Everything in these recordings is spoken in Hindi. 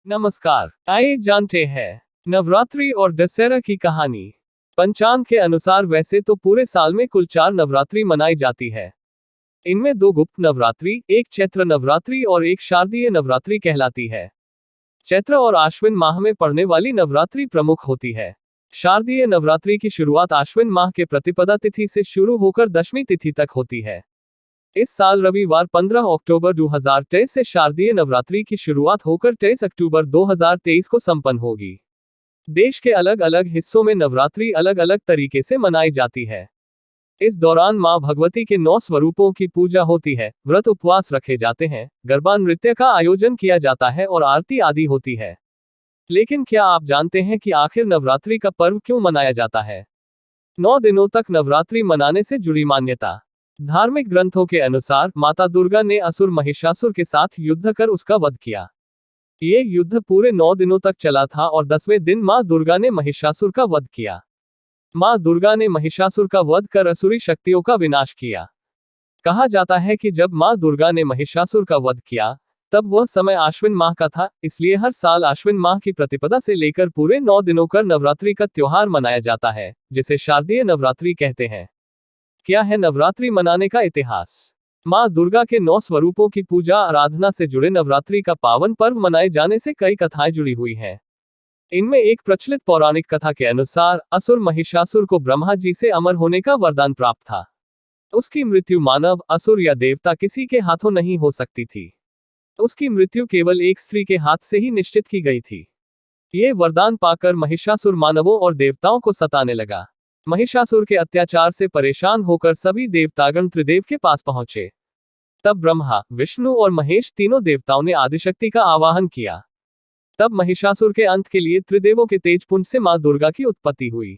नमस्कार, आइए जानते हैं नवरात्रि और दशहरा की कहानी। पंचांग के अनुसार वैसे तो पूरे साल में कुल 4 नवरात्रि मनाई जाती है। इनमें 2 गुप्त नवरात्रि, एक चैत्र नवरात्रि और एक शारदीय नवरात्रि कहलाती है। चैत्र और आश्विन माह में पड़ने वाली नवरात्रि प्रमुख होती है। शारदीय नवरात्रि की शुरुआत आश्विन माह के प्रतिपदा तिथि से शुरू होकर दशमी तिथि तक होती है। इस साल रविवार 15 अक्टूबर 2023 से शारदीय नवरात्रि की शुरुआत होकर 23 अक्टूबर 2023 को संपन्न होगी। देश के अलग अलग हिस्सों में नवरात्रि अलग अलग तरीके से मनाई जाती है। इस दौरान मां भगवती के 9 स्वरूपों की पूजा होती है, व्रत उपवास रखे जाते हैं, गरबा नृत्य का आयोजन किया जाता है और आरती आदि होती है। लेकिन क्या आप जानते हैं कि आखिर नवरात्रि का पर्व क्यों मनाया जाता है? 9 दिनों तक नवरात्रि मनाने से जुड़ी मान्यता। धार्मिक ग्रंथों के अनुसार माता दुर्गा ने असुर महिषासुर के साथ युद्ध कर उसका वध किया। ये युद्ध पूरे 9 दिनों तक चला था और 10वें दिन मां दुर्गा ने महिषासुर का वध किया। मां दुर्गा ने महिषासुर का वध कर असुरी शक्तियों का विनाश किया। कहा जाता है कि जब मां दुर्गा ने महिषासुर का वध किया, तब वह समय आश्विन माह का था, इसलिए हर साल आश्विन माह की प्रतिपदा से लेकर पूरे 9 दिनों कर नवरात्रि का त्योहार मनाया जाता है, जिसे शारदीय नवरात्रि कहते हैं। क्या है नवरात्रि मनाने का इतिहास? मां दुर्गा के 9 स्वरूपों की पूजा आराधना से जुड़े नवरात्रि का पावन पर्व मनाए जाने से कई कथाएं जुड़ी हुई हैं। इनमें एक प्रचलित पौराणिक कथा के अनुसार असुर महिषासुर को ब्रह्मा जी से अमर होने का वरदान प्राप्त था। उसकी मृत्यु मानव, असुर या देवता किसी के हाथों नहीं हो सकती थी। उसकी मृत्यु केवल एक स्त्री के हाथ से ही निश्चित की गई थी। ये वरदान पाकर महिषासुर मानवों और देवताओं को सताने लगा। महिषासुर के अत्याचार से परेशान होकर सभी देवतागण त्रिदेव के पास पहुंचे। तब ब्रह्मा, विष्णु और महेश तीनों देवताओं ने आदिशक्ति का आवाहन किया। तब महिषासुर के अंत के लिए त्रिदेवों के तेजपुंज से मां दुर्गा की उत्पत्ति हुई।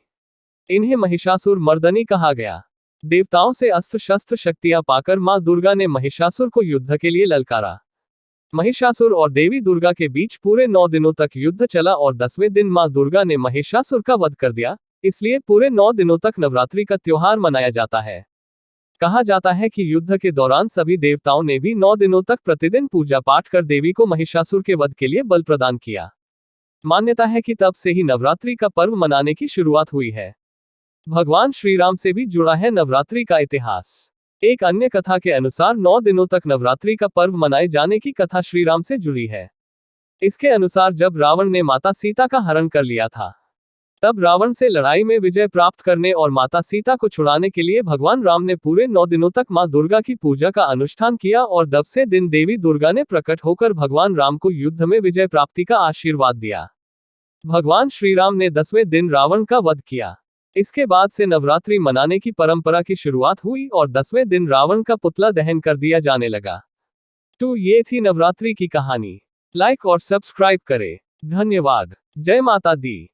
इन्हें महिषासुर मर्दनी कहा गया। देवताओं से अस्त्र शस्त्र शक्तियां पाकर मां दुर्गा ने महिषासुर को युद्ध के लिए ललकारा। महिषासुर और देवी दुर्गा के बीच पूरे 9 दिनों तक युद्ध चला और 10वें दिन मां दुर्गा ने महिषासुर का वध कर दिया। इसलिए पूरे 9 दिनों तक नवरात्रि का त्योहार मनाया जाता है। कहा जाता है कि युद्ध के दौरान सभी देवताओं ने भी 9 दिनों तक प्रतिदिन पूजा पाठ कर देवी को महिषासुर के वध के लिए बल प्रदान किया। मान्यता है कि तब से ही नवरात्रि का पर्व मनाने की शुरुआत हुई है। भगवान श्री राम से भी जुड़ा है नवरात्रि का इतिहास। एक अन्य कथा के अनुसार 9 दिनों तक नवरात्रि का पर्व मनाए जाने की कथा श्री राम से जुड़ी है। इसके अनुसार जब रावण ने माता सीता का हरण कर लिया था, तब रावण से लड़ाई में विजय प्राप्त करने और माता सीता को छुड़ाने के लिए भगवान राम ने पूरे 9 दिनों तक मां दुर्गा की पूजा का अनुष्ठान किया और 10वें दिन देवी दुर्गा ने प्रकट होकर भगवान राम को युद्ध में विजय प्राप्ति का आशीर्वाद दिया। भगवान श्री राम ने 10वें दिन रावण का वध किया। इसके बाद से नवरात्रि मनाने की परंपरा की शुरुआत हुई और 10वें दिन रावण का पुतला दहन कर दिया जाने लगा। तो ये थी नवरात्रि की कहानी। लाइक और सब्सक्राइब करें। धन्यवाद। जय माता दी।